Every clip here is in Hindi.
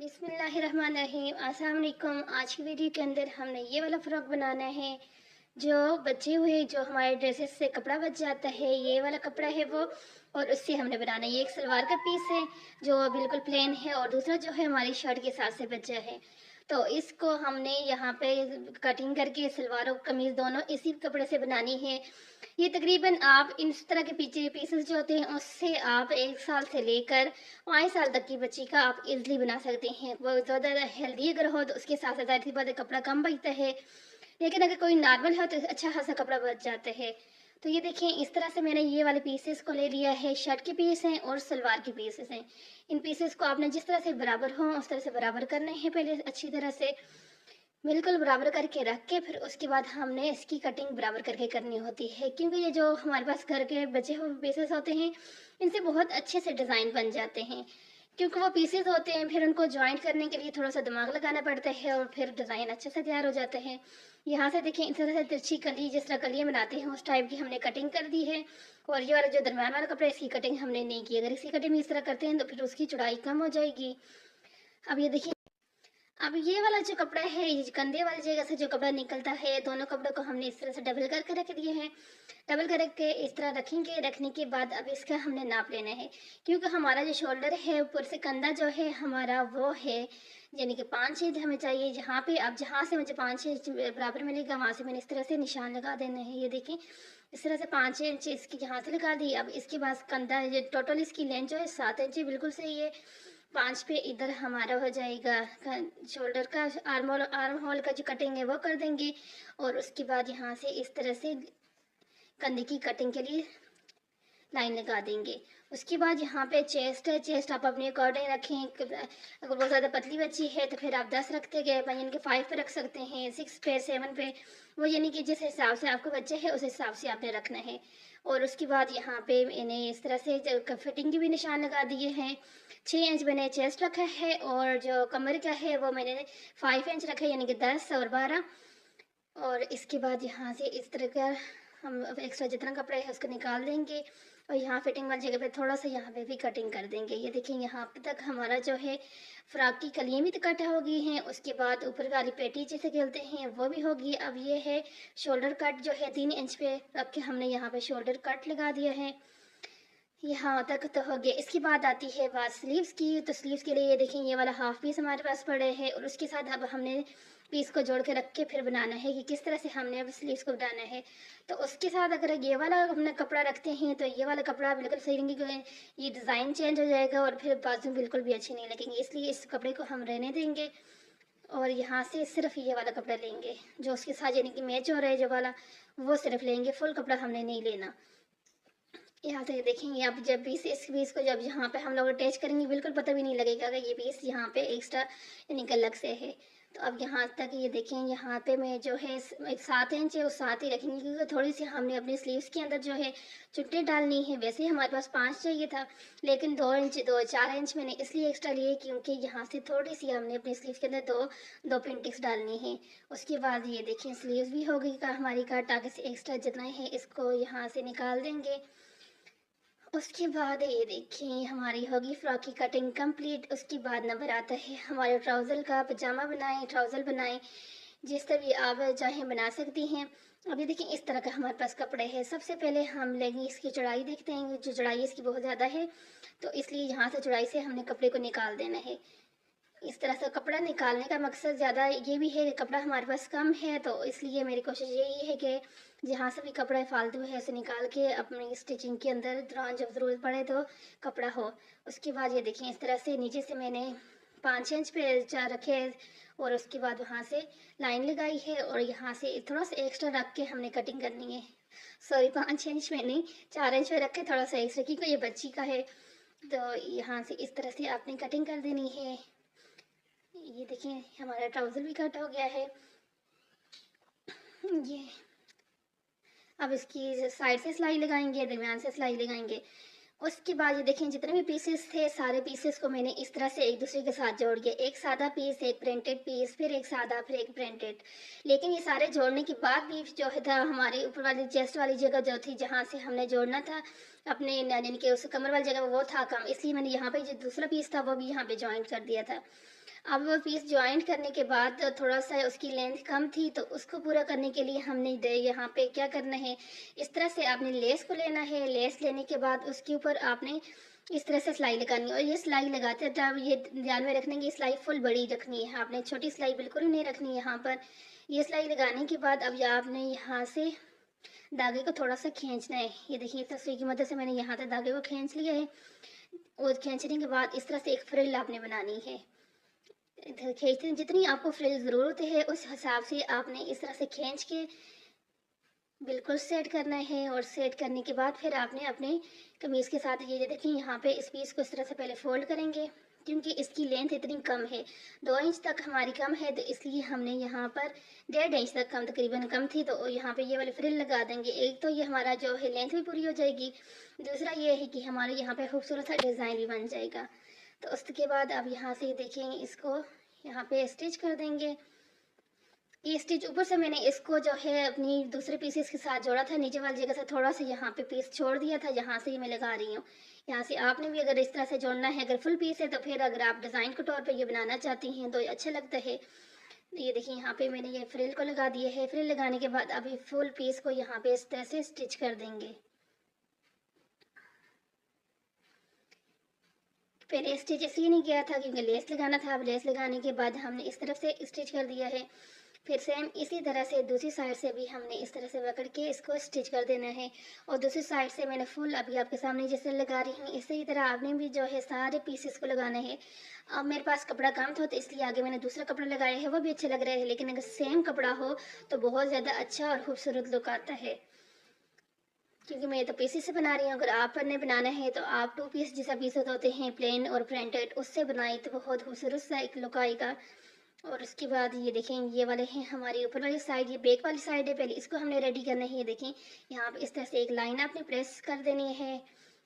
बिस्मिल्लाहिर्रहमानिर्रहीम। अस्सलाम वालेकुम। आज की वीडियो के अंदर हमने ये वाला फ़्रॉक बनाना है जो बचे हुए जो हमारे ड्रेसेस से कपड़ा बच जाता है, ये वाला कपड़ा है वो, और उससे हमने बनाना है। ये एक सलवार का पीस है जो बिल्कुल प्लेन है और दूसरा जो है हमारी शर्ट के साथ से बचा है। तो इसको हमने यहाँ पे कटिंग करके सलवार और कमीज़ दोनों इसी कपड़े से बनानी है। ये तकरीबन आप इस तरह के पीछे पीसेस जो होते हैं उससे आप 1 साल से लेकर 5 साल तक की बच्ची का आप इज़िली बना सकते हैं। वो ज़्यादा हेल्दी अगर हो तो उसके साथ-साथ ज़ाहिर-सी बात है कपड़ा कम बचता है, लेकिन अगर कोई नॉर्मल हो तो अच्छा खासा कपड़ा बच जाता है। तो ये देखिए इस तरह से मैंने ये वाले पीसेस को ले लिया है, शर्ट के पीस हैं और सलवार के पीसेस हैं। इन पीसेस को आपने जिस तरह से बराबर हो उस तरह से बराबर करने हैं पहले अच्छी तरह से। बिल्कुल बराबर करके रख के फिर उसके बाद हमने इसकी कटिंग बराबर करके करनी होती है, क्योंकि ये जो हमारे पास घर के बचे हुए पीसेस होते हैं इनसे बहुत अच्छे से डिज़ाइन बन जाते हैं। क्योंकि वो पीसेस होते हैं फिर उनको जॉइंट करने के लिए थोड़ा सा दिमाग लगाना पड़ता है और फिर डिज़ाइन अच्छे से तैयार हो जाते हैं। यहाँ से देखिए इस तरह से तिरछी कली जिस तरह कलियाँ बनाते हैं उस टाइप की हमने कटिंग कर दी है। और ये वाला जो दरम्यान वाला कपड़ा इसकी कटिंग हमने नहीं की। अगर इसकी कटिंग इस तरह करते हैं तो फिर उसकी चौड़ाई कम हो जाएगी। अब ये देखिए, अब ये वाला जो कपड़ा है, ये कंधे वाली जगह से जो कपड़ा निकलता है, दोनों कपड़ों को हमने इस तरह से डबल करके रख दिए हैं। डबल करके इस तरह रखेंगे, रखने के बाद अब इसका हमने नाप लेना है, क्योंकि हमारा जो शोल्डर है ऊपर से कंधा जो है हमारा वो है, यानी कि 5 इंच हमें चाहिए। जहाँ पे अब जहाँ से मुझे 5 इंच बराबर मिलेगा वहाँ से मैंने इस तरह से निशान लगा देना है। ये देखें इस तरह से 5 इंच इसकी यहाँ से लगा दी। अब इसके बाद कंधा ये टोटल इसकी लेंथ जो है 7 इंच बिल्कुल सही है। 5 पे इधर हमारा हो जाएगा शोल्डर का आर्म होल का जो कटिंग है वो कर देंगे। और उसके बाद यहाँ से इस तरह से कंधे की कटिंग के लिए लाइन लगा देंगे। उसके बाद यहाँ पे चेस्ट है, चेस्ट आप अपने अकॉर्डिंग रखें। अगर बहुत ज़्यादा पतली बच्ची है तो फिर आप 10 रखते गए, यानी कि 5 पे रख सकते हैं, 6 पे, 7 पे, वो यानी कि जिस हिसाब से आपको बच्चे हैं उस हिसाब से आपने रखना है। और उसके बाद यहाँ पे मैंने इस तरह से फिटिंग के भी निशान लगा दिए हैं। 6 इंच मैंने चेस्ट रखा है और जो कमर का है वो मैंने 5 इंच रखा है, यानी कि 10 और 12। और इसके बाद यहाँ से इस तरह का हम एक्स्ट्रा जितना कपड़ा है उसको निकाल देंगे और यहाँ फिटिंग वाली जगह पे थोड़ा सा यहाँ पे भी कटिंग कर देंगे। ये देखिए यहाँ पे तक हमारा जो है फ्रॉक की कलियाँ भी कट हो गई हैं। उसके बाद ऊपर वाली पेटी जिसे कहते हैं वो भी होगी। अब ये है शोल्डर कट जो है 3 इंच पे रख के हमने यहाँ पे शोल्डर कट लगा दिया है। यहाँ तक तो हो गया। इसके बाद आती है बात स्लीव्स की। तो स्लीव्स के लिए ये देखें ये वाला हाफ पीस हमारे पास पड़े हैं और उसके साथ अब हमने पीस को जोड़ के रख के फिर बनाना है कि किस तरह से हमने अब स्लीव्स को बनाना है। तो उसके साथ अगर ये वाला हमने कपड़ा रखते हैं तो ये वाला कपड़ा बिल्कुल सही रहेंगे, ये डिज़ाइन चेंज हो जाएगा और फिर बाजू बिल्कुल भी अच्छे नहीं लगेंगे, इसलिए इस कपड़े को हम रहने देंगे। और यहाँ से सिर्फ ये वाला कपड़ा लेंगे जो उसके साथ यानी कि मैच हो रहा है जो वाला, वो सिर्फ लेंगे, फुल कपड़ा हमने नहीं लेना। यहाँ से देखेंगे आप जब पीस इस पीस को जब यहाँ पे हम लोग अटैच करेंगे बिल्कुल पता भी नहीं लगेगा कि ये पीस यहाँ पे एक्स्ट्रा यानी कि अलग से है। तो अब यहाँ तक ये देखें, यहाँ पे मैं जो है 7 इंच है उस 7 ही रखेंगे, क्योंकि थोड़ी सी हमने अपनी स्लीव्स के अंदर जो है चुट्टे डालनी है। वैसे ही हमारे पास 5 चाहिए था, लेकिन 4 इंच मैंने इसलिए एक्स्ट्रा लिए क्योंकि यहाँ से थोड़ी सी हमने अपनी स्लीव्स के अंदर दो पिंटिक्स डालनी है। उसके बाद ये देखें स्लीव्स भी हो गई हमारी कट। आगे से एक्स्ट्रा जितना है इसको यहाँ से निकाल देंगे। उसके बाद ये देखिए हमारी होगी फ्रॉक की कटिंग कंप्लीट। उसके बाद नंबर आता है हमारे ट्राउज़र का। पजामा बनाएं, ट्राउज़र बनाएं, जिस तरह भी आप चाहें बना सकती हैं। अब ये देखिए इस तरह का हमारे पास कपड़े हैं। सबसे पहले हम लेंगे इसकी चौड़ाई, देखते हैं जो चौड़ाई इसकी बहुत ज़्यादा है तो इसलिए यहाँ से चौड़ाई से हमने कपड़े को निकाल देना है। इस तरह से कपड़ा निकालने का मकसद ज़्यादा ये भी है कि कपड़ा हमारे पास कम है, तो इसलिए मेरी कोशिश यही है कि जहाँ से भी कपड़ा फालतू है उसे निकाल के अपनी स्टिचिंग के अंदर दौरान जब ज़रूरत पड़े तो कपड़ा हो। उसके बाद ये देखिए इस तरह से नीचे से मैंने 5 इंच पे रखे और उसके बाद वहाँ से लाइन लगाई है और यहाँ से थोड़ा सा एक्स्ट्रा रख के हमने कटिंग करनी है। सॉरी 5 इंच में नहीं, 4 इंच में रख के थोड़ा सा एक्स्ट्रा, क्योंकि ये बच्ची का है। तो यहाँ से इस तरह से आपने कटिंग कर देनी है। ये देखिए हमारा ट्राउज़र भी कट हो गया है। ये अब इसकी साइड से सिलाई लगाएंगे, दरमियान से सिलाई लगाएंगे। उसके बाद ये देखें जितने भी पीसेस थे सारे पीसेस को मैंने इस तरह से एक दूसरे के साथ जोड़ दिया, एक सादा पीस, एक प्रिंटेड पीस, फिर एक सादा, फिर एक प्रिंटेड। लेकिन ये सारे जोड़ने के बाद भी जो है था हमारी ऊपर वाली चेस्ट वाली जगह जो थी जहाँ से हमने जोड़ना था अपने यानी कि उस कमर वाली जगह वो था कम, इसलिए मैंने यहाँ पे जो दूसरा पीस था वो भी यहाँ पे ज्वाइंट कर दिया था। अब वो पीस ज्वाइंट करने के बाद थोड़ा सा उसकी लेंथ कम थी तो उसको पूरा करने के लिए हमने यहाँ पे क्या करना है, इस तरह से आपने लेस को लेना है। लेस लेने के बाद उसके ऊपर आपने इस तरह से सिलाई लगानी है और ये सिलाई लगाते जब ये ध्यान में रखने की सिलाई फुल बड़ी रखनी है, आपने छोटी सिलाई बिल्कुल ही नहीं रखनी है यहाँ पर। ये सिलाई लगाने के बाद अब आपने यहाँ से धागे को थोड़ा सा खींचना है। ये देखिए इस तस्वीर की मदद से मैंने यहाँ तक धागे को खींच लिया है और खींचने के बाद इस तरह से एक फ्रिल आपने बनानी है। खींचते जितनी आपको फ्रिल ज़रूरत है उस हिसाब से आपने इस तरह से खींच के बिल्कुल सेट करना है और सेट करने के बाद फिर आपने अपने कमीज़ के साथ ये देखिए यहाँ पे इस पीस को इस तरह से पहले फोल्ड करेंगे क्योंकि इसकी लेंथ इतनी कम है, 2 इंच तक हमारी कम है तो इसलिए हमने यहाँ पर 1.5 इंच तक कम तकरीबन कम थी तो यहाँ पे ये वाली फ्रिल लगा देंगे। एक तो ये हमारा जो है लेंथ भी पूरी हो जाएगी, दूसरा ये है कि हमारे यहाँ पे खूबसूरत सा डिज़ाइन भी बन जाएगा। तो उसके बाद अब यहाँ से देखें इसको यहाँ पे स्टिच कर देंगे। ये स्टिच ऊपर से मैंने इसको जो है अपनी दूसरे पीसेस के साथ जोड़ा था, नीचे वाली जगह से थोड़ा सा यहाँ पे पीस छोड़ दिया था, यहाँ से ही मैं लगा रही हूँ। यहाँ से आपने भी अगर इस तरह से जोड़ना है, अगर फुल पीस है तो फिर अगर आप डिज़ाइन के तौर पे ये बनाना चाहती हैं तो ये अच्छा लगता है। ये देखिए यहाँ पे मैंने ये फ्रिल को लगा दिया है। फ्रिल लगाने के बाद अभी फुल पीस को यहाँ पे इस तरह से स्टिच कर देंगे। पहले स्टिच इसलिए नहीं किया था क्योंकि लेस लगाना था, अब लेस लगाने के बाद हमने इस तरफ से स्टिच कर दिया है। फिर सेम इसी तरह से दूसरी साइड से भी हमने इस तरह से पकड़ के इसको स्टिच कर देना है और दूसरी साइड से मैंने फुल अभी आपके सामने जैसे लगा रही हूँ इसी तरह आपने भी जो है सारे पीसेस को लगाना है। अब मेरे पास कपड़ा कम था तो इसलिए आगे मैंने दूसरा कपड़ा लगाया है, वो भी अच्छे लग रहे हैं, लेकिन अगर सेम कपड़ा हो तो बहुत ज़्यादा अच्छा और खूबसूरत लुक आता है। क्योंकि मैं तो पीसी से बना रही हूँ, अगर आपने बनाना है तो आप 2 पीस जैसा पीस होते हैं प्लेन और प्रिंटेड उससे बनाई तो बहुत खूबसूरत सा एक लुक आएगा। और उसके बाद ये देखें ये वाले हैं हमारी ऊपर वाली साइड, ये बैक वाली साइड है, पहले इसको हमने रेडी करना है। ये देखें यहाँ पे इस तरह से एक लाइन आपने प्रेस कर देनी है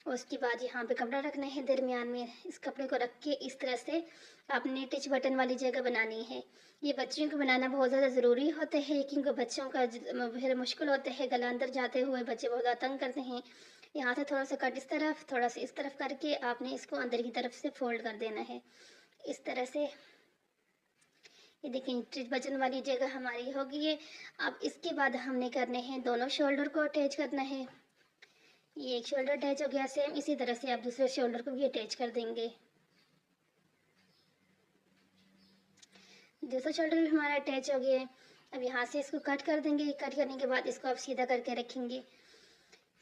और उसके बाद यहाँ पे कपड़ा रखना है दरमियान में। इस कपड़े को रख के इस तरह से आपने टिच बटन वाली जगह बनानी है। ये बच्चियों को बनाना बहुत ज़्यादा ज़रूरी होता है क्योंकि बच्चों का फिर मुश्किल होता है, गला अंदर जाते हुए बच्चे बहुत ज़्यादा तंग करते हैं। यहाँ से थोड़ा सा कट इस तरफ, थोड़ा सा इस तरफ करके आपने इसको अंदर की तरफ से फोल्ड कर देना है इस तरह से। ये देखिए टिच बटन वाली जगह हमारी हो गई है। अब इसके बाद हमने करने हैं दोनों शोल्डर को अटैच करना है। ये एक शोल्डर अटैच हो गया, सेम इसी तरह से आप दूसरे शोल्डर को भी अटैच कर देंगे। दूसरा शोल्डर भी हमारा अटैच हो गया है। अब यहाँ से इसको कट कर देंगे, कट करने के बाद इसको आप सीधा करके रखेंगे।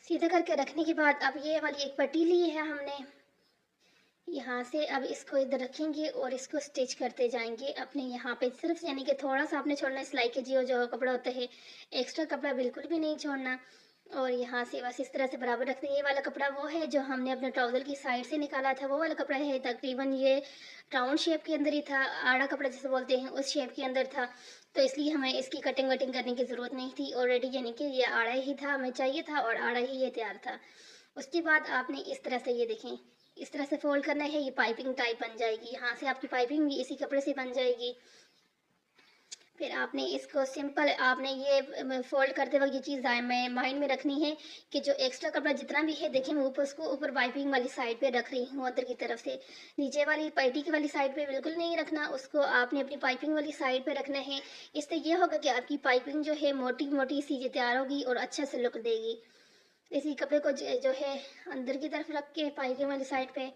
सीधा करके रखने के बाद अब ये वाली एक पट्टी ली है हमने, यहाँ से अब इसको इधर रखेंगे और इसको स्टिच करते जाएंगे अपने यहाँ पे सिर्फ, यानी कि थोड़ा सा आपने छोड़ना है सिलाई के जो कपड़ा होता है, एक्स्ट्रा कपड़ा बिल्कुल भी नहीं छोड़ना। और यहाँ से बस इस तरह से बराबर रखते हैं। ये वाला कपड़ा वो है जो हमने अपने ट्राउज़र की साइड से निकाला था, वो वाला कपड़ा है। तकरीबन ये राउंड शेप के अंदर ही था, आड़ा कपड़ा जिसे बोलते हैं उस शेप के अंदर था, तो इसलिए हमें इसकी कटिंग वटिंग करने की ज़रूरत नहीं थी ऑलरेडी, यानी कि ये आड़ा ही था, हमें चाहिए था और आड़ा ही ये तैयार था। उसके बाद आपने इस तरह से ये देखें इस तरह से फोल्ड करना है, ये पाइपिंग टाइप बन जाएगी। यहाँ से आपकी पाइपिंग भी इसी कपड़े से बन जाएगी। फिर आपने इसको सिंपल आपने ये फोल्ड करते वक्त ये चीज़ में माइंड में रखनी है कि जो एक्स्ट्रा कपड़ा जितना भी है देखें मैं ऊपर उसको ऊपर पाइपिंग वाली साइड पे रख रही हूँ अंदर की तरफ से, नीचे वाली पट्टी की वाली साइड पे बिल्कुल नहीं रखना, उसको आपने अपनी पाइपिंग वाली साइड पे रखना है। इससे ये होगा कि आपकी पाइपिंग जो है मोटी मोटी सी तैयार होगी और अच्छा से लुक देगी। इसी कपड़े को जो है अंदर की तरफ रख के पाइपिंग वाली साइड पे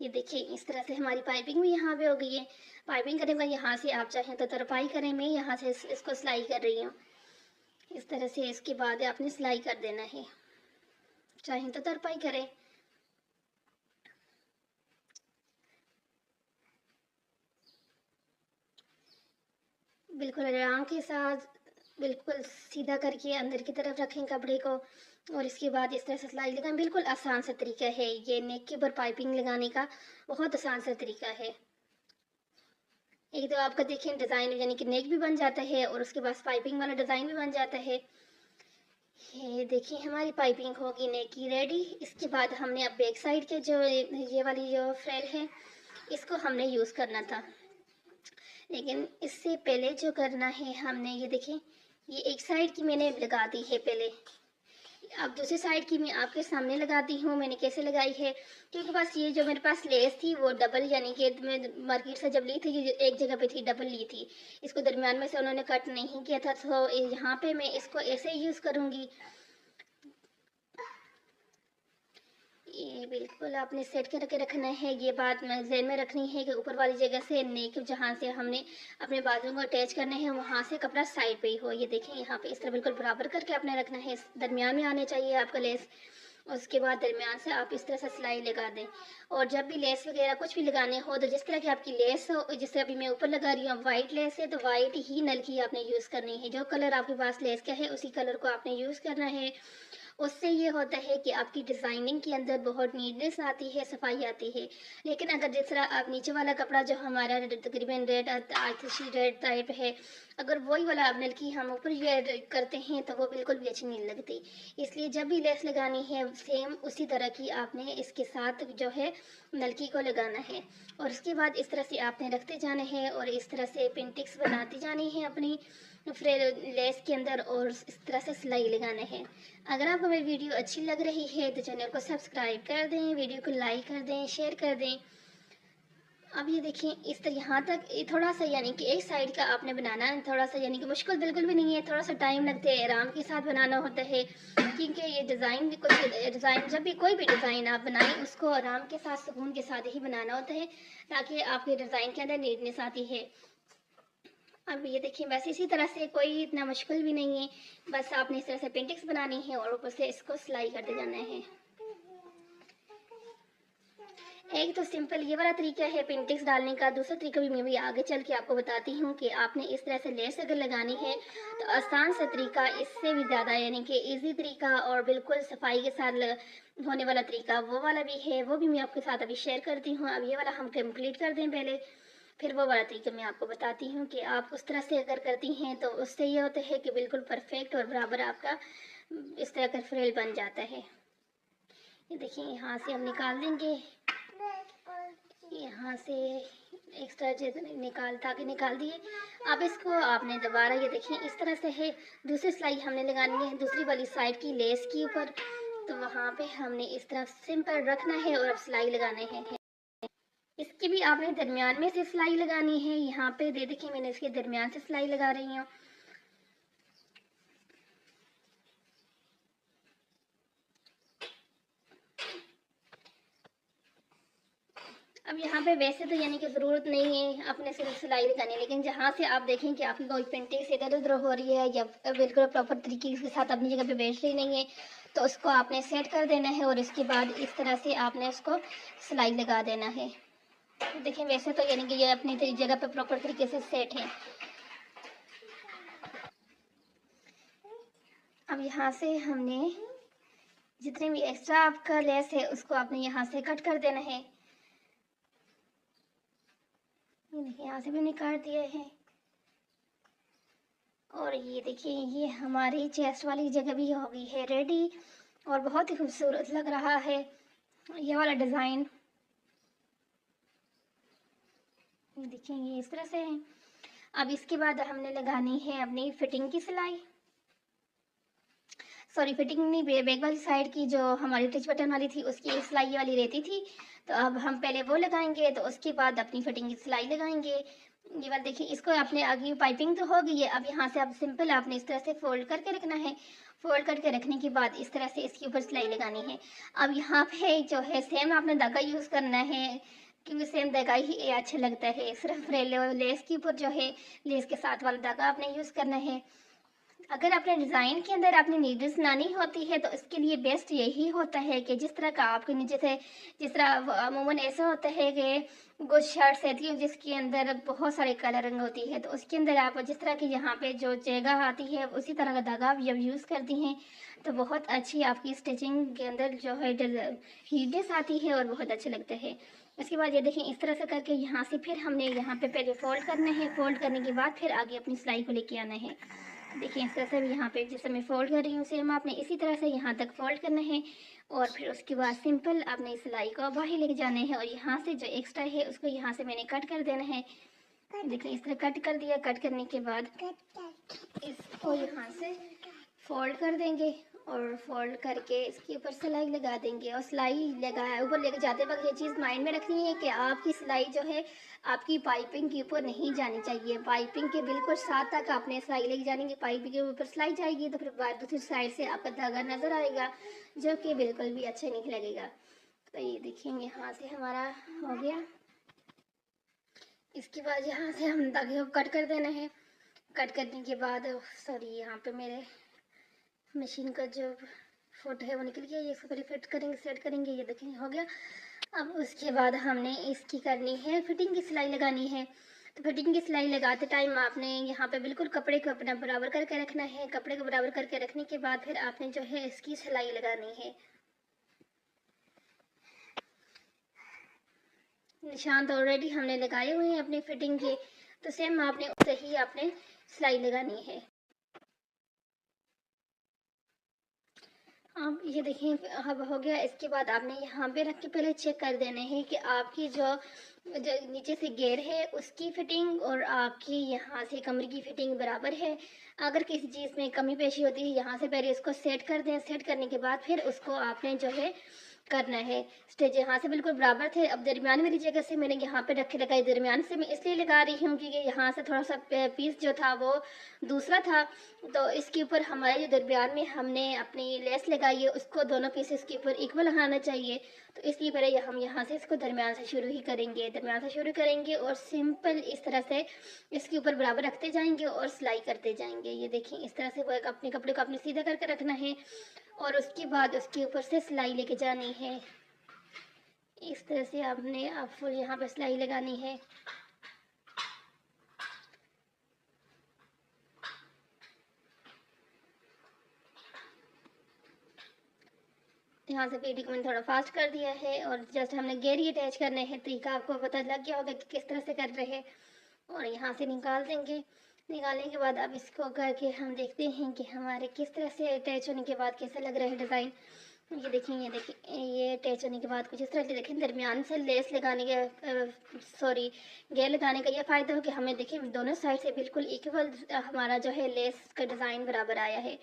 ये देखिए इस तरह से हमारी पाइपिंग भी यहाँ पे हो गई है। पाइपिंग करने का यहाँ से आप चाहें तो तरपाई करें, मैं यहाँ से इसको सिलाई कर रही हूँ इस तरह से। इसके बाद आपने सिलाई कर देना है, चाहें तो तरपाई करें। बिल्कुल आराम के साथ बिल्कुल सीधा करके अंदर की तरफ रखें कपड़े को और इसके बाद इस तरह से सिलाई लगाएं। बिल्कुल आसान सा तरीका है ये, नेक के ऊपर पाइपिंग लगाने का बहुत आसान सा तरीका है। एक तो आपका देखिए डिज़ाइन यानी कि नेक भी बन जाता है और उसके बाद पाइपिंग वाला डिज़ाइन भी बन जाता है। ये देखिए हमारी पाइपिंग होगी नेक की रेडी। इसके बाद हमने अब बैक साइड के जो ये वाली जो फ्रेल है इसको हमने यूज़ करना था, लेकिन इससे पहले जो करना है हमने, ये देखिए ये एक साइड की मैंने लगा दी है पहले। अब दूसरी साइड की मैं आपके सामने लगाती हूँ मैंने कैसे लगाई है। क्योंकि बस ये जो मेरे पास लेस थी वो डबल, यानी कि मैं मार्केट से जब ली थी ये एक जगह पे थी, डबल ली थी। इसको दरमियान में से उन्होंने कट नहीं किया था, तो यहाँ पे मैं इसको ऐसे यूज़ करूँगी। ये बिल्कुल आपने सेट करके रखना है। ये बात मैं ज़हन में रखनी है कि ऊपर वाली जगह से नेक जहाँ से हमने अपने बाजू को अटैच करने हैं वहाँ से कपड़ा साइड पे ही हो। ये देखें यहाँ पे इस तरह बिल्कुल बराबर करके आपने रखना है, दरमियान में आने चाहिए आपका लेस। उसके बाद दरमियान से आप इस तरह से सिलाई लगा दें। और जब भी लेस वगैरह कुछ भी लगाने हो तो जिस तरह की आपकी लेस हो, जिस तरह अभी मैं ऊपर लगा रही हूँ वाइट लेस है तो वाइट ही नलकी आपने यूज़ करनी है। जो कलर आपके पास लेस का है उसी कलर को आपने यूज़ करना है। उससे ये होता है कि आपकी डिज़ाइनिंग के अंदर बहुत नीटनेस आती है, सफाई आती है। लेकिन अगर जिस तरह आप नीचे वाला कपड़ा जो हमारा तकरीबन रेड आतिशी रेड टाइप है, अगर वही वाला आप नलकी हम ऊपर ये करते हैं तो वो बिल्कुल भी अच्छी नहीं लगती। इसलिए जब भी लेस लगानी है सेम उसी तरह की आपने इसके साथ जो है नलकी को लगाना है। और उसके बाद इस तरह से आपने रखते जाना है और इस तरह से पिन बनाती जानी है अपनी फिर लेस के अंदर, और इस तरह से सिलाई लगाना है। अगर आपको मेरी वीडियो अच्छी लग रही है तो चैनल को सब्सक्राइब कर दें, वीडियो को लाइक कर दें, शेयर कर दें। अब ये देखिए इस तरह यहाँ तक थोड़ा सा यानी कि एक साइड का आपने बनाना है, थोड़ा सा यानी कि मुश्किल बिल्कुल भी नहीं है, थोड़ा सा टाइम लगता है, आराम के साथ बनाना होता है। क्योंकि ये डिज़ाइन भी कुछ डिज़ाइन जब भी कोई भी डिज़ाइन आप बनाएं उसको आराम के साथ सुकून के साथ ही बनाना होता है, ताकि आपके डिज़ाइन के अंदर नीटनेस आती है। अब ये देखिए बस इसी तरह से, कोई इतना मुश्किल भी नहीं है, बस आपने इस तरह से पेंटिंग्स बनानी है और ऊपर से इसको सिलाई करते जाना है। एक तो सिंपल ये वाला तरीका है पेंटिंग्स डालने का, दूसरा तरीका भी मैं भी आगे चल के आपको बताती हूँ कि आपने इस तरह से लेस अगर लगानी है तो आसान सा तरीका इससे भी ज़्यादा यानी कि इजी तरीका और बिल्कुल सफाई के साथ होने वाला तरीका वो वाला भी है, वो भी मैं आपके साथ अभी शेयर करती हूँ। अब ये वाला हम कंप्लीट कर दें पहले, फिर वो वाला तरीका मैं आपको बताती हूँ कि आप उस तरह से अगर करती हैं तो उससे ये होता है कि बिल्कुल परफेक्ट और बराबर आपका इस तरह का फ्रेल बन जाता है। ये देखिए यहाँ से हम निकाल देंगे, यहाँ से एक्स्ट्रा निकाल ताकि निकाल दिए। अब इसको आपने दोबारा ये देखिए इस तरह से है, दूसरी सिलाई हमने लगानी है दूसरी वाली साइड की लेस के ऊपर, तो वहाँ पे हमने इस तरह सिंपल रखना है और अब सिलाई लगाने हैं। इसकी भी आपने दरमियान में से सिलाई लगानी है। यहाँ पे दे देखिए मैंने इसके दरमियान से सिलाई लगा रही हूँ। अब यहाँ पे वैसे तो यानी कि ज़रूरत नहीं है अपने सिर्फ सिलाई लगाने, लेकिन जहाँ से आप देखें कि आपकी कोई पेंटिंग से इधर उधर हो रही है या बिल्कुल प्रॉपर तरीके के साथ अपनी जगह पे बैठ रही नहीं है तो उसको आपने सेट कर देना है और इसके बाद इस तरह से आपने उसको सिलाई लगा देना है। देखें वैसे तो यानी कि ये अपनी जगह पे प्रॉपर तरीके से सेट है। अब यहाँ से हमने जितने भी एक्स्ट्रा आपका लेस है उसको आपने यहाँ से कट कर देना है। ये देखिए यहाँ से भी निकाल दिया है। और ये देखिए ये हमारी चेस्ट वाली जगह भी हो गई है रेडी और बहुत ही खूबसूरत लग रहा है ये वाला डिज़ाइन। देखिए ये इस तरह से है। अब इसके बाद हमने लगानी है अपनी फिटिंग की सिलाई, सॉरी फिटिंग नहीं, बैक वाली साइड की जो हमारी टच बटन वाली थी उसकी सिलाई वाली रहती थी, तो अब हम पहले वो लगाएंगे तो उसके बाद अपनी फिटिंग की सिलाई लगाएंगे। ये बात देखिए इसको आपने आगे पाइपिंग तो हो गई है, अब यहाँ से आप सिंपल आपने इस तरह से फोल्ड करके रखना है। फोल्ड करके रखने के बाद इस तरह से इसके ऊपर सिलाई लगानी है। अब यहाँ पे जो है सेम आपने धागा यूज़ करना है, क्योंकि सेम धागा ही अच्छा लगता है। सिर्फ लेस के ऊपर जो है लेस के साथ वाला धागा आपने यूज़ करना है। अगर अपने डिज़ाइन के अंदर आपने नीडल्स लानी होती है तो इसके लिए बेस्ट यही होता है कि जिस तरह का आपके नीचे से, जिस तरह अमूमन ऐसा होता है कि कुछ शर्ट्स रहती है जिसके अंदर बहुत सारे कलर रंग होती है, तो उसके अंदर आप जिस तरह की यहाँ पे जो जगह आती है उसी तरह का धागा आप जब यूज़ करती हैं तो बहुत अच्छी आपकी स्टिचिंग के अंदर जो है नीडनेस आती है और बहुत अच्छा लगता है। उसके बाद ये देखें इस तरह से करके यहाँ से फिर हमने यहाँ पे पहले फोल्ड करना है, फोल्ड करने के बाद फिर आगे अपनी सिलाई को लेके आना है। देखिए इस तरह से यहाँ पे जिस मैं फोल्ड कर रही हूँ सेम आपने इसी तरह से यहाँ तक फोल्ड करना है। और फिर उसके बाद सिंपल आपने सिलाई को बाहर लेके जाना है और यहाँ से जो एक्स्ट्रा है उसको यहाँ से मैंने कट कर देना है। देखिए इस तरह कट कर दिया। कट करने के बाद इसको यहाँ से फोल्ड कर देंगे और फोल्ड करके इसके ऊपर सिलाई लगा देंगे। और सिलाई लगाए ऊपर लेके जाते वक्त ये चीज़ माइंड में रखनी है कि आपकी सिलाई जो है आपकी पाइपिंग के ऊपर नहीं जानी चाहिए। पाइपिंग के बिल्कुल साथ तक आपने सिलाई लेके जानी है। पाइपिंग के ऊपर सिलाई जाएगी तो फिर बाद दूसरी साइड से आपका धागा नज़र आएगा जो कि बिल्कुल भी अच्छा नहीं लगेगा। तो ये देखेंगे यहाँ से हमारा हो गया। इसके बाद यहाँ से हम धागे को कट कर देना है। कट करने के बाद सॉरी यहाँ पे मेरे मशीन का जो फुट है वो निकल गया। ये इसको पहले फिट करेंगे, सेट करेंगे। ये देखें हो गया। अब उसके बाद हमने इसकी करनी है फिटिंग की सिलाई लगानी है। तो फिटिंग की सिलाई लगाते टाइम आपने यहाँ पे बिल्कुल कपड़े को अपना बराबर करके रखना है। कपड़े को बराबर करके रखने के बाद फिर आपने जो है इसकी सिलाई लगानी है। निशान तो ऑलरेडी हमने लगाए हुए हैं अपनी फिटिंग के, तो सेम आपने उसे ही आपने सिलाई लगानी है। अब ये देखिए अब हो गया। इसके बाद आपने यहाँ पे रख के पहले चेक कर देना है कि आपकी जो नीचे से घेर है उसकी फिटिंग और आपकी यहाँ से कमर की फिटिंग बराबर है। अगर किसी चीज़ में कमी पेशी होती है यहाँ से पहले इसको सेट कर दें। सेट करने के बाद फिर उसको आपने जो है करना है। स्टेज यहाँ से बिल्कुल बराबर थे। अब दरमियान वाली जगह से मैंने यहाँ पे रखे लगाई। दरमियान से मैं इसलिए लगा रही हूँ क्योंकि यहाँ से थोड़ा सा पीस जो था वो दूसरा था, तो इसके ऊपर हमारे जो दरमियान में हमने अपनी लेस लगाई है उसको दोनों पीसेस के ऊपर इक्वल आना चाहिए। तो इसलिए पहले हम यहाँ से इसको दरमियान से शुरू ही करेंगे। दरमियान से शुरू करेंगे और सिंपल इस तरह से इसके ऊपर बराबर रखते जाएंगे और सिलाई करते जाएंगे। ये देखिए इस तरह से अपने कपड़े को अपने सीधा करके रखना है और उसके बाद उसके ऊपर से सिलाई लेके जानी है। इस तरह से आपने फुल यहाँ पर सिलाई लगानी है। यहाँ से पेटी को मैंने थोड़ा फास्ट कर दिया है और जस्ट हमने घेरी अटैच करने हैं। तरीका आपको पता लग गया होगा कि किस तरह से कर रहे हैं। और यहाँ से निकाल देंगे। निकालने के बाद अब इसको करके हम देखते हैं कि हमारे किस तरह से अटैच होने के बाद कैसा लग रहा है डिज़ाइन। ये देखिए ये अटैच होने के बाद कुछ इस तरह से देखें। दरमियान से लेस लगाने का सॉरी घेर लगाने का ये फ़ायदा हो कि हमें देखिए दोनों साइड से बिल्कुल इक्वल हमारा जो है लेस का डिज़ाइन बराबर आया है।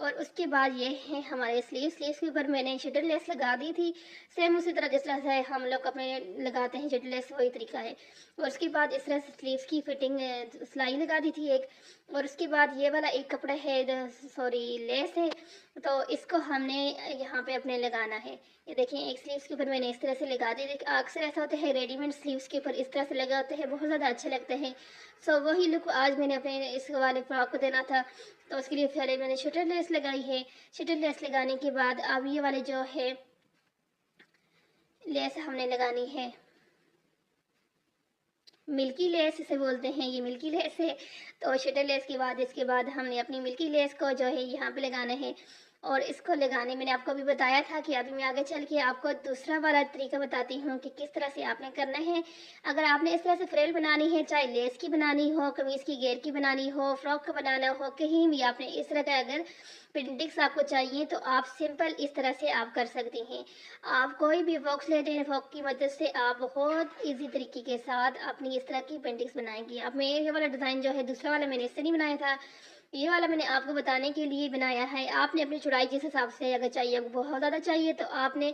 और उसके बाद ये है हमारे स्लीव्स के ऊपर मैंने शटल लेस लगा दी थी। सेम उसी तरह जिस तरह से हम लोग अपने लगाते हैं शटल लेस, वही तरीका है। और उसके बाद इस तरह से स्लीव्स की फिटिंग सिलाई लगा दी थी एक। और उसके बाद ये वाला एक कपड़ा है सॉरी लेस है, तो इसको हमने यहाँ पे अपने लगाना है। ये देखिए एक स्लीव्स के ऊपर मैंने इस तरह से लगा दी। अक्सर ऐसा होता है रेडीमेड स्लीव्स के ऊपर इस तरह से लगाते हैं, बहुत ज़्यादा अच्छे लगते हैं। सो वही लुक आज मैंने अपने इस वाले फ्रॉक को देना था, तो उसके लिए पहले मैंने शटर लेस लगाई है। शटर लेस लगाने के बाद अब ये वाले जो है लेस हमने लगानी है। मिल्की लेस इसे बोलते हैं, ये मिल्की लेस है। तो शटर लेस के बाद इसके बाद हमने अपनी मिल्की लेस को जो है यहाँ पे लगाना है। और इसको लगाने मैंने आपको अभी बताया था कि अभी मैं आगे चल के आपको दूसरा वाला तरीका बताती हूँ कि किस तरह से आपने करना है। अगर आपने इस तरह से फ्रेल बनानी है, चाहे लेस की बनानी हो, कमीज़ की घेर की बनानी हो, फ्रॉक का बनाना हो, कहीं भी आपने इस तरह का अगर प्रिंटिंग्स आपको चाहिए तो आप सिंपल इस तरह से आप कर सकती हैं। आप कोई भी बॉक्स लेते हैं, फॉक की मदद से आप बहुत इजी तरीके के साथ अपनी इस तरह की पेंटिंग्स बनाएंगी। अब मैं ये वाला डिज़ाइन जो है दूसरा वाला मैंने इससे नहीं बनाया था, ये वाला मैंने आपको बताने के लिए बनाया है। आपने अपनी चौड़ाई जिस हिसाब से अगर चाहिए बहुत ज़्यादा चाहिए तो आपने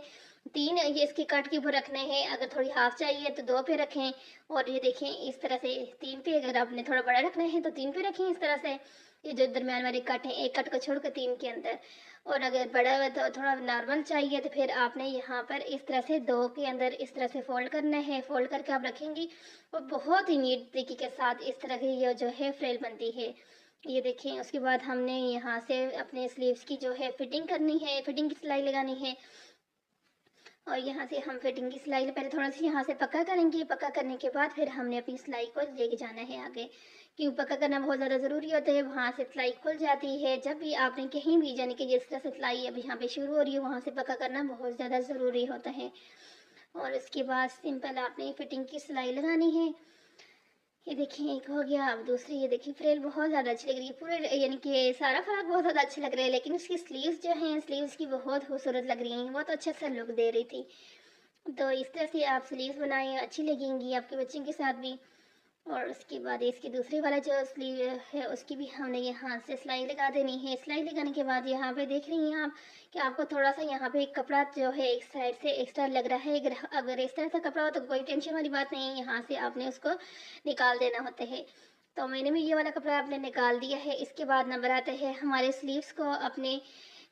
3 ये इसके कट के ऊपर रखने हैं। अगर थोड़ी हाफ चाहिए तो 2 पे रखें। और ये देखें इस तरह से 3 पे, अगर आपने थोड़ा बड़ा रखना है तो 3 पे रखें इस तरह से। ये जो दरमियान वाले कट हैं, एक कट को छोड़ कर 3 के अंदर। और अगर बड़ा हुआ तो थोड़ा नॉर्मल चाहिए तो फिर आपने यहाँ पर इस तरह से 2 के अंदर इस तरह से फोल्ड करना है। फोल्ड करके आप रखेंगी और बहुत ही नीट तरीके के साथ इस तरह की ये जो है फ्रेल बनती है। ये देखें उसके बाद हमने यहाँ से अपने स्लीव्स की जो है फिटिंग करनी है, फिटिंग की सिलाई लगानी है। और यहाँ से हम फिटिंग की सिलाई पहले थोड़ा सा यहाँ से पक्का करेंगे। पक्का करने के बाद फिर हमने अपनी सिलाई को लेके जाना है आगे, क्यों पक्का करना बहुत ज़्यादा ज़रूरी होता है। वहाँ से सिलाई खुल जाती है जब भी आपने कहीं भी, यानी कि जिस तरह से सिलाई अब यहाँ पे शुरू हो रही है वहाँ से पक्का करना बहुत ज़्यादा ज़रूरी होता है। और उसके बाद सिंपल आपने फिटिंग की सिलाई लगानी है। ये देखिए एक हो गया, अब दूसरी ये देखिए फ्रिल बहुत ज़्यादा अच्छी लग रही है, पूरे यानी कि सारा फ्रॉक बहुत ज़्यादा अच्छा लग रहा है, लेकिन उसकी स्लीव्स जो हैं स्लीव्स की बहुत खूबसूरत लग रही हैं, बहुत अच्छा सा लुक दे रही थी। तो इस तरह से आप स्लीव्स बनाएं, अच्छी लगेंगी आपके बच्चे के साथ भी। और उसके बाद इसकी दूसरी वाला जो स्लीव है उसकी भी हमने यहाँ से सिलाई लगा देनी है। सिलाई लगाने के बाद यहाँ पे देख रही हैं आप कि आपको थोड़ा सा यहाँ पे एक कपड़ा जो है एक साइड से एक्स्ट्रा लग रहा है। अगर इस तरह का कपड़ा हो तो कोई टेंशन वाली बात नहीं है, यहाँ से आपने उसको निकाल देना होता है। तो मैंने भी ये वाला कपड़ा आपने निकाल दिया है। इसके बाद नंबर आता है हमारे स्लीव्स को अपने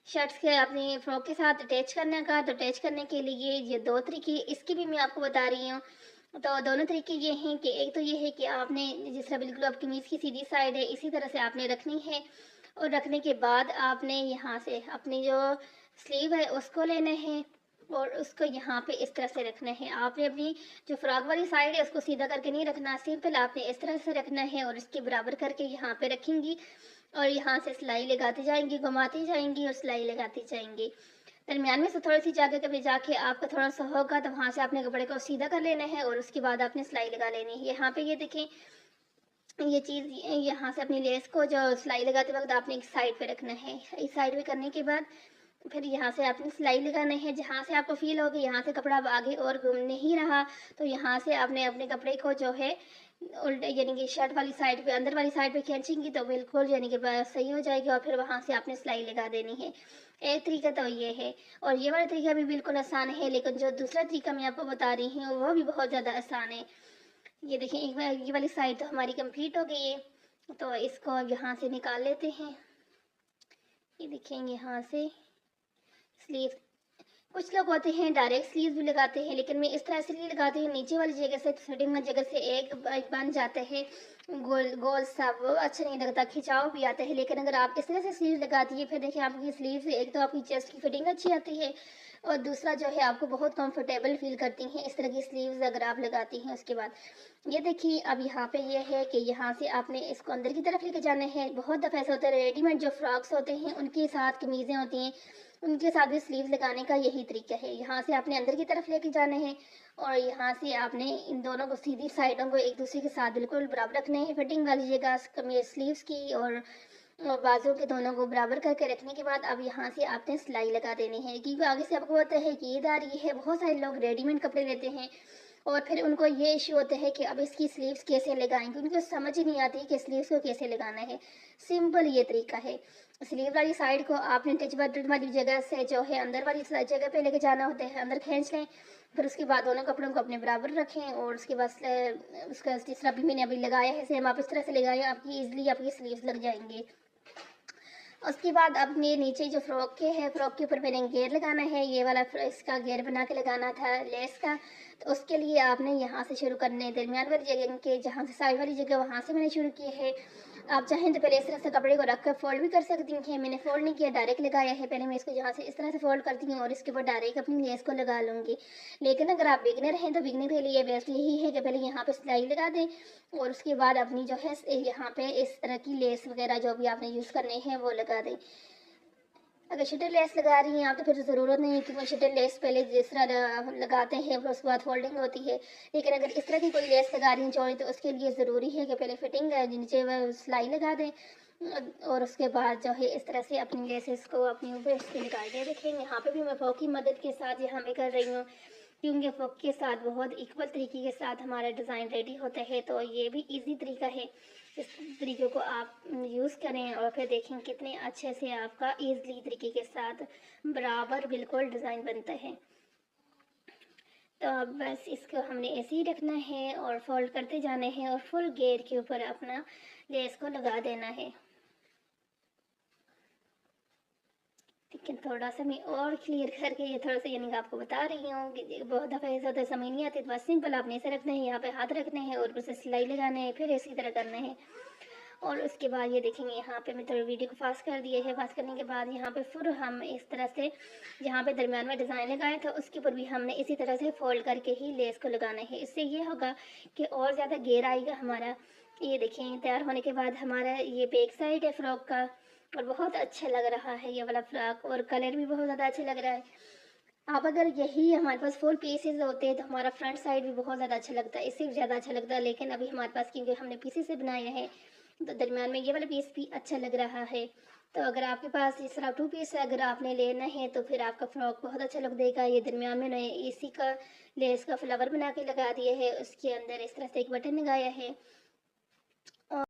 शर्ट्स के अपनी फ्रॉक के साथ अटैच करने का। तो अटैच करने के लिए ये दो तरीके इसकी भी मैं आपको बता रही हूँ। तो दोनों तरीके ये हैं कि एक तो ये है कि आपने जिस तरह बिल्कुल आपकी कमीज़ की सीधी साइड है इसी तरह से आपने रखनी है, और रखने के बाद आपने यहाँ से अपनी जो स्लीव है उसको लेना है और उसको यहाँ पे इस तरह से रखना है। आपने अपनी जो फ्रॉक वाली साइड है उसको सीधा करके नहीं रखना, सिंपल आपने इस तरह से रखना है और इसके बराबर करके यहाँ पे रखेंगी और यहाँ से सिलाई लगाती जाएंगी, घुमाती जाएंगी और सिलाई लगाती जाएंगी। दरमियान में से थोड़ी सी जगह कभी जाके आपका थोड़ा सा होगा तो वहाँ से आपने कपड़े को सीधा कर लेना है और उसके बाद आपने सिलाई लगा लेनी है। यहाँ पे ये देखें, ये चीज़ यहाँ से अपनी लेस को जो सिलाई लगाते वक्त आपने एक साइड पे रखना है। इस साइड पे करने के बाद फिर यहाँ से आपने सिलाई लगाना है। जहाँ से आपको फील होगी यहाँ से कपड़ा अब आगे और घूम नहीं रहा तो यहाँ से आपने अपने कपड़े को जो है उल्टे यानी कि शर्ट वाली साइड पे अंदर वाली साइड पे खींचेंगी तो बिल्कुल यानी कि सही हो जाएगी और फिर वहाँ से आपने सिलाई लगा देनी है। एक तरीका तो ये है और ये वाला तरीका भी बिल्कुल आसान है, लेकिन जो दूसरा तरीका मैं आपको बता रही हूँ वो भी बहुत ज़्यादा आसान है। ये देखिए एक बार ये वाली साइड तो हमारी कंप्लीट हो गई है, तो इसको यहाँ से निकाल लेते हैं। ये देखेंगे यहाँ से स्लीव, कुछ लोग होते हैं डायरेक्ट स्लीव भी लगाते हैं, लेकिन मैं इस तरह से नहीं लगाती हूँ। नीचे वाली जगह से फिटिंग वाली जगह से एक बन जाता है गोल गोल सा, वो अच्छा नहीं लगता, खिंचाव भी आता है। लेकिन अगर आप इस तरह से स्लीव लगाती है फिर देखिए आपकी स्लीव से एक तो आपकी चेस्ट की फिटिंग अच्छी आती है और दूसरा जो है आपको बहुत कंफर्टेबल फील करती हैं इस तरह की स्लीव्स अगर आप लगाती हैं। उसके बाद ये देखिए अब यहाँ पे ये है कि यहाँ से आपने इसको अंदर की तरफ लेके जाना है। बहुत दफ़ा ऐसा होता है रेडीमेड जो फ्रॉक्स होते हैं उनके साथ कमीज़ें होती हैं, उनके साथ भी स्लीव लगाने का यही तरीका है। यहाँ से आपने अंदर की तरफ लेके जाना है और यहाँ से आपने इन दोनों को सीधी साइडों को एक दूसरे के साथ बिल्कुल बराबर रखने हैं। फिटिंग वाली जगह कमीज स्लीव्स की और बाजू के दोनों को बराबर करके रखने के बाद अब यहाँ से आपने सिलाई लगा देनी है, क्योंकि आगे से आपको पता है कि ईद आ रही है। बहुत सारे लोग रेडीमेड कपड़े लेते हैं और फिर उनको ये इशू होता है कि अब इसकी स्लीव्स कैसे लगाएंगे, उनको समझ ही नहीं आती कि स्लीव्स को कैसे लगाना है। सिंपल ये तरीका है, स्लीव वाली साइड को आपने टच बटन वाली जगह से जो है अंदर वाली जगह पे लेके जाना होता है, अंदर खींच लें। फिर उसके बाद दोनों कपड़ों को अपने बराबर रखें और उसके बाद उसका जिस तरह भी मैंने अभी लगाया है सेम आप इस तरह से लगाएं, आपकी ईजिली आपकी स्लीव्स लग जाएंगी। उसके बाद अपने नीचे जो फ्रॉक के है, फ्रॉक के ऊपर मैंने घेर लगाना है, ये वाला इसका घेर बना के लगाना था लेस का। तो उसके लिए आपने यहाँ से शुरू करने दरमियान वाली जगह के जहाँ से साइड वाली जगह वहाँ से मैंने शुरू किया है। आप चाहें तो पहले इस तरह से कपड़े को रख कर फोल्ड भी कर सकती हैं, मैंने फोल्ड नहीं किया, डायरेक्ट लगाया है। पहले मैं इसको यहाँ से इस तरह से फोल्ड करती हूँ और इसके ऊपर डायरेक्ट अपनी लेस को लगा लूँगी। लेकिन अगर आप बिगनर हैं तो बिगनर के लिए बेस्ट यही है कि पहले यहाँ पे सिलाई लगा दें और उसके बाद अपनी जो है यहाँ पे इस तरह की लेस वगैरह जो भी आपने यूज़ करने हैं वो लगा दें। अगर शटर लेस लगा रही हैं आप तो फिर ज़रूरत नहीं है कि वो शटर लेस पहले जिस तरह लगाते हैं फिर उसके बाद फोल्डिंग होती है। लेकिन अगर इस तरह की कोई लेस लगा रही हैं चौड़ी तो उसके लिए ज़रूरी है कि पहले फिटिंग नीचे वह सिलाई लगा दें और उसके बाद जो है इस तरह से अपनी लेसेस को अपने ऊपर इसके निकाल के देखें। यहाँ पे भी मैं फोक की मदद के साथ यहाँ पे कर रही हूँ, क्योंकि फोक के साथ बहुत इक्वल तरीके के साथ हमारा डिज़ाइन रेडी होता है। तो ये भी इजी तरीका है, इस तरीके को आप यूज़ करें और फिर देखें कितने अच्छे से आपका ईज़िली तरीके के साथ बराबर बिल्कुल डिज़ाइन बनता है। तो अब बस इसको हमने ऐसे ही रखना है और फोल्ड करते जाना है और फुल घेर के ऊपर अपना लेस को लगा देना है। लेकिन थोड़ा सा मैं और क्लियर करके ये थोड़ा सा यानी कि आपको बता रही हूँ कि बहुत दफ़ा ऐसा होता है समझ नहीं आती, तो बस सिंपल आपने ऐसे रखना है, यहाँ पे हाथ रखने हैं और उसे सिलाई लगाना है, फिर इसी तरह करना है। और उसके बाद ये देखेंगे यहाँ पे मैं थोड़ा वीडियो को फास्ट कर दिया है। फास्ट करने के बाद यहाँ पे फिर हम इस तरह से जहाँ पे दरमियान में डिज़ाइन लगाया था उसके ऊपर भी हमने इसी तरह से फोल्ड करके ही लेस को लगाना है। इससे ये होगा कि और ज़्यादा घेर आएगा हमारा। ये देखें तैयार होने के बाद हमारा ये बैक साइड है फ्रॉक का और बहुत अच्छा लग रहा है ये वाला फ्रॉक और कलर भी बहुत ज़्यादा अच्छा लग रहा है। आप अगर यही हमारे पास फुल पीसेस होते हैं तो हमारा फ्रंट साइड भी बहुत ज़्यादा अच्छा लगता है, इससे भी ज़्यादा अच्छा लगता है। लेकिन अभी हमारे पास क्योंकि हमने पीसेस से बनाया है तो दरमियान में ये वाला पीस भी अच्छा लग रहा है। तो अगर आपके पास इस तरह टू पीस अगर आपने लेना है तो फिर आपका फ्रॉक बहुत अच्छा लुक देगा। ये दरमियान में मैंने इसी का लेस का फ्लावर बना के लगा दिया है, उसके अंदर इस तरह से एक बटन लगाया है